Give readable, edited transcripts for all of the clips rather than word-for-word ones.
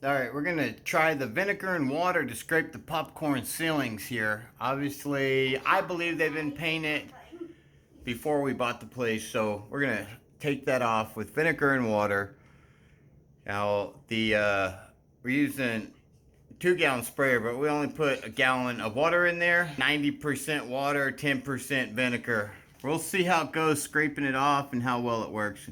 Alright, we're gonna try the vinegar and water to scrape the popcorn ceilings here. Obviously, I believe they've been painted before we bought the place, so we're gonna take that off with vinegar and water. Now, we're using a 2-gallon sprayer, but we only put a gallon of water in there. 90% water, 10% vinegar. We'll see how it goes scraping it off and how well it works.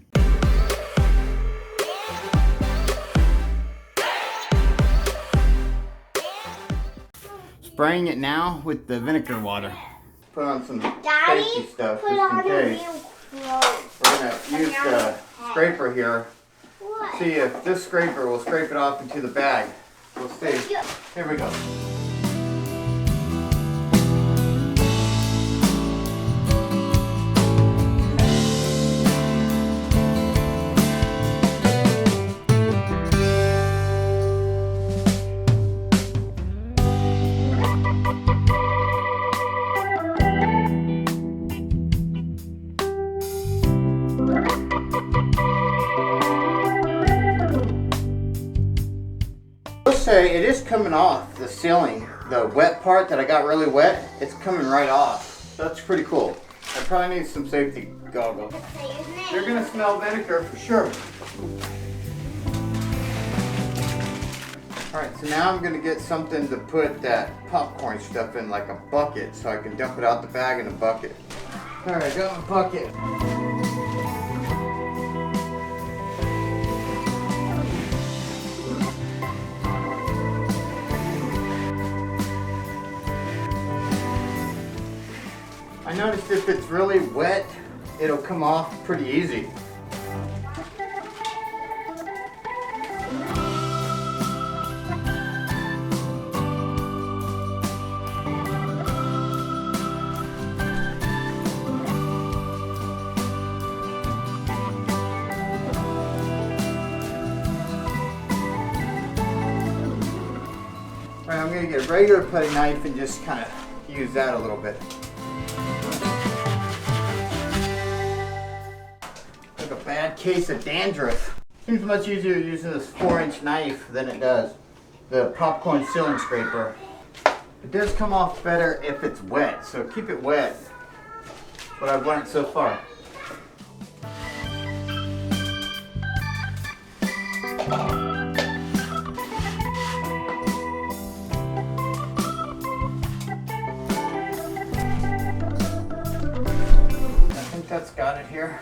Spraying it now with the vinegar water. Put on some safety stuff just in case. We're going to use the scraper here. See if this scraper will scrape it off into the bag. We'll see. Here we go. It is coming off the ceiling. The wet part that I got really wet, it's coming right off. So that's pretty cool. I probably need some safety goggles. You're gonna smell vinegar for sure. Alright, so now I'm gonna get something to put that popcorn stuff in, like a bucket, so I can dump it out the bag in a bucket. Alright, got my bucket. I noticed if it's really wet, it'll come off pretty easy. Alright, I'm going to get a regular putty knife and just kind of use that a little bit. A bad case of dandruff. Seems much easier using this 4-inch knife than it does the popcorn ceiling scraper. It does come off better if it's wet, so keep it wet. What I've learned so far. I think that's got it here.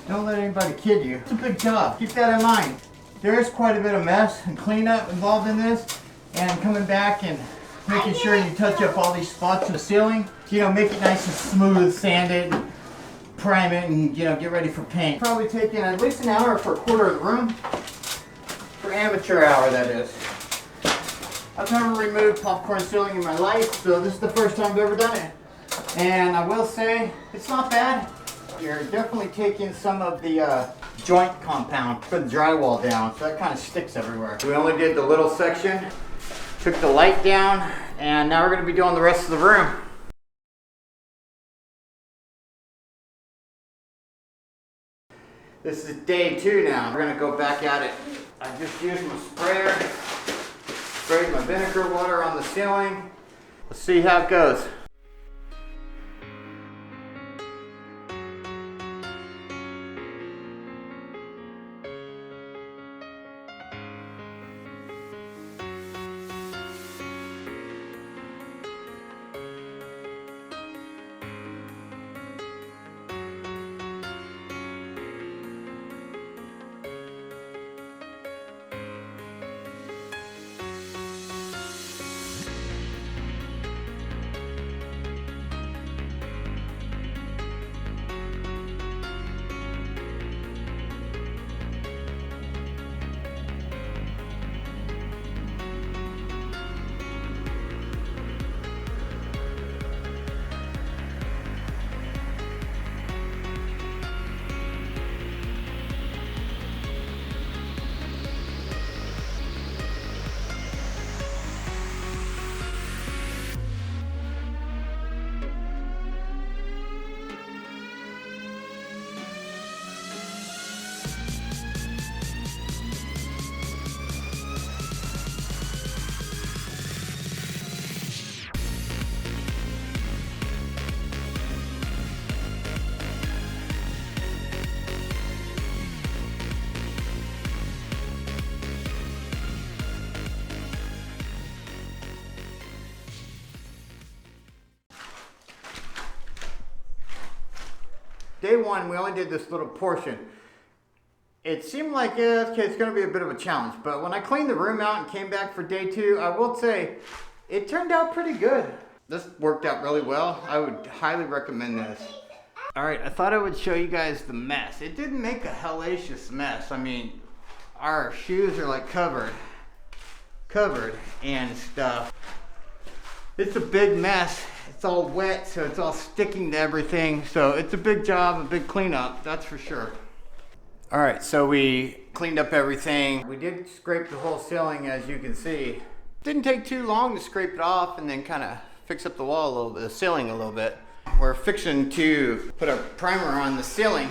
Don't let anybody kid you. It's a big job. Keep that in mind. There is quite a bit of mess and cleanup involved in this, and coming back and making sure you touch up all these spots in the ceiling. You know, make it nice and smooth, sand it, prime it, and get ready for paint. Probably taking at least an hour for a quarter of the room. For amateur hour, that is. I've never removed popcorn ceiling in my life, so this is the first time I've ever done it. And I will say, it's not bad. You're definitely taking some of the joint compound for the drywall down, so that kind of sticks everywhere. We only did the little section, took the light down, and now we're going to be doing the rest of the room. This is day 2 now. We're going to go back at it. I just used my sprayer, sprayed my vinegar water on the ceiling. Let's see how it goes. day one, we only did this little portion. It seemed like, yeah, okay, it's gonna be a bit of a challenge, but when I cleaned the room out and came back for day two, I will say, it turned out pretty good. This worked out really well. I would highly recommend this. All right, I thought I would show you guys the mess. It didn't make a hellacious mess. I mean, our shoes are like covered and stuff. It's a big mess. It's all wet, so it's all sticking to everything. So it's a big job, a big cleanup, that's for sure. All right, so we cleaned up everything. We did scrape the whole ceiling, as you can see. Didn't take too long to scrape it off and then kind of fix up the wall a little bit, the ceiling a little bit. We're fixing to put a primer on the ceiling.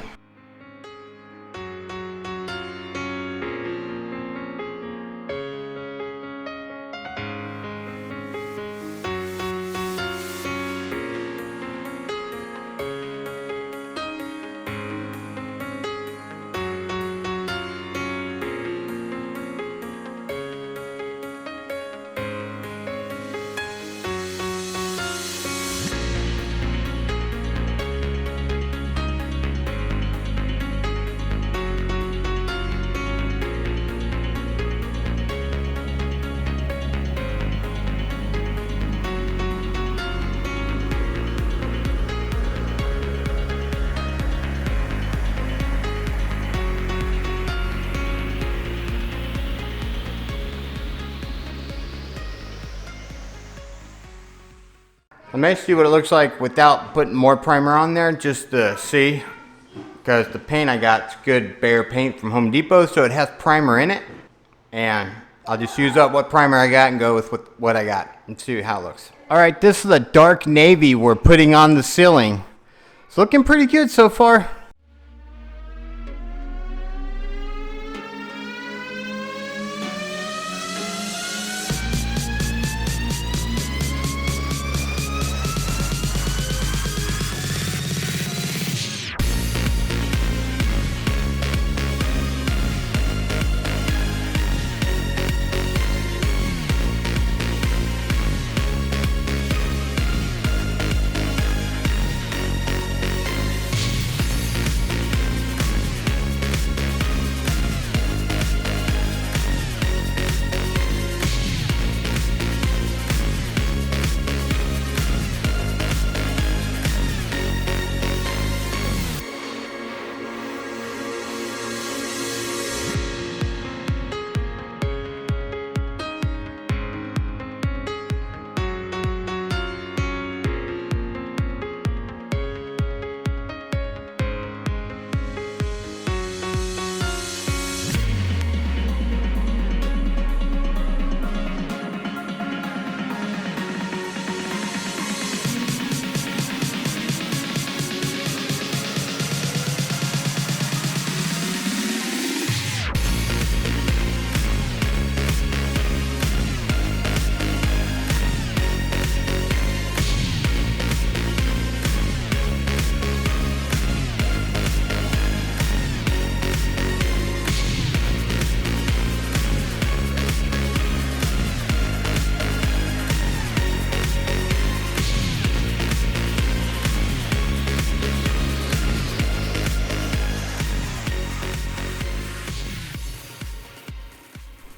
Let me see what it looks like without putting more primer on there, just to see. Because the paint I got is good bare paint from Home Depot, so it has primer in it. And I'll just use up what primer I got and go with what I got and see how it looks. All right, this is the dark navy we're putting on the ceiling. It's looking pretty good so far.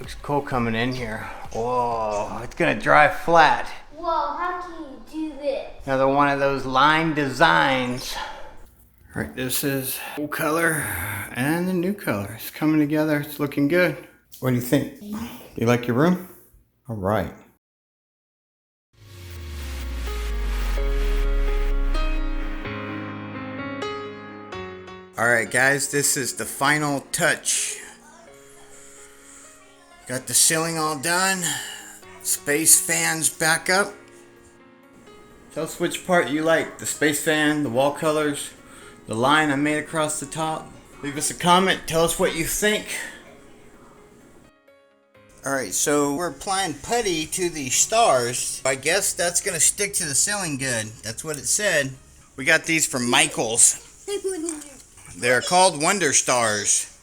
Looks cool coming in here. Whoa, it's gonna dry flat. Whoa, how can you do this? Another one of those line designs. All right, this is old color and the new color. It's coming together, it's looking good. What do you think? You like your room? All right. All right, guys, this is the final touch. Got the ceiling all done. Space fans back up. Tell us which part you like. The space fan, the wall colors, the line I made across the top. Leave us a comment. Tell us what you think. Alright, so we're applying putty to the stars. I guess that's going to stick to the ceiling good. That's what it said. We got these from Michael's. They're called Wonder Stars.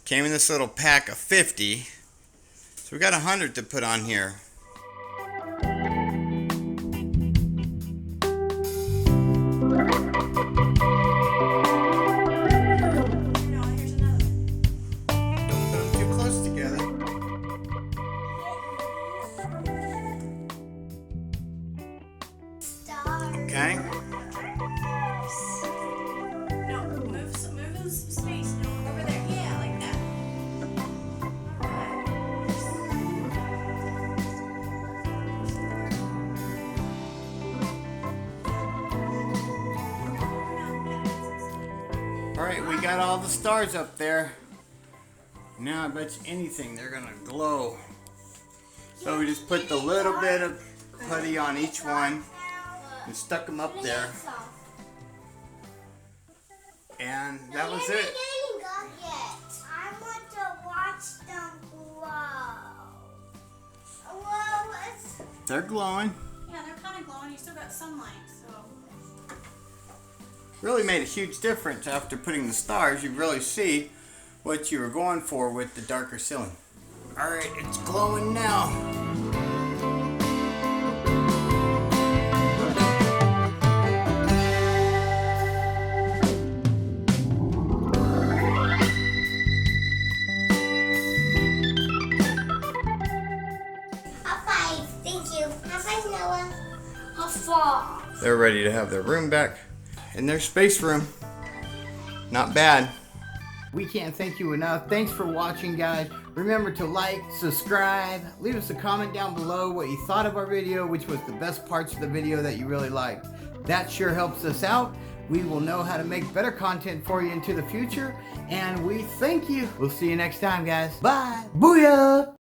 Came in this little pack of 50. So we got 100 to put on here. right, we got all the stars up there. Now I bet you anything they're gonna glow. So we just put the little bit of putty on each one and stuck them up there. And that was it. I want to watch them glow. They're glowing. Yeah, they're kind of glowing. You still got sunlight, so. Really made a huge difference after putting the stars. You really see what you were going for with the darker ceiling. All right, it's glowing now. High five. Thank you. High five, Noah. High five. They're ready to have their room back in their space room. Not bad. We can't thank you enough. Thanks for watching, guys. Remember to like, subscribe, leave us a comment down below what you thought of our video, which was the best parts of the video that you really liked. That sure helps us out. We will know how to make better content for you into the future, and we thank you. We'll see you next time, guys. Bye. Booyah!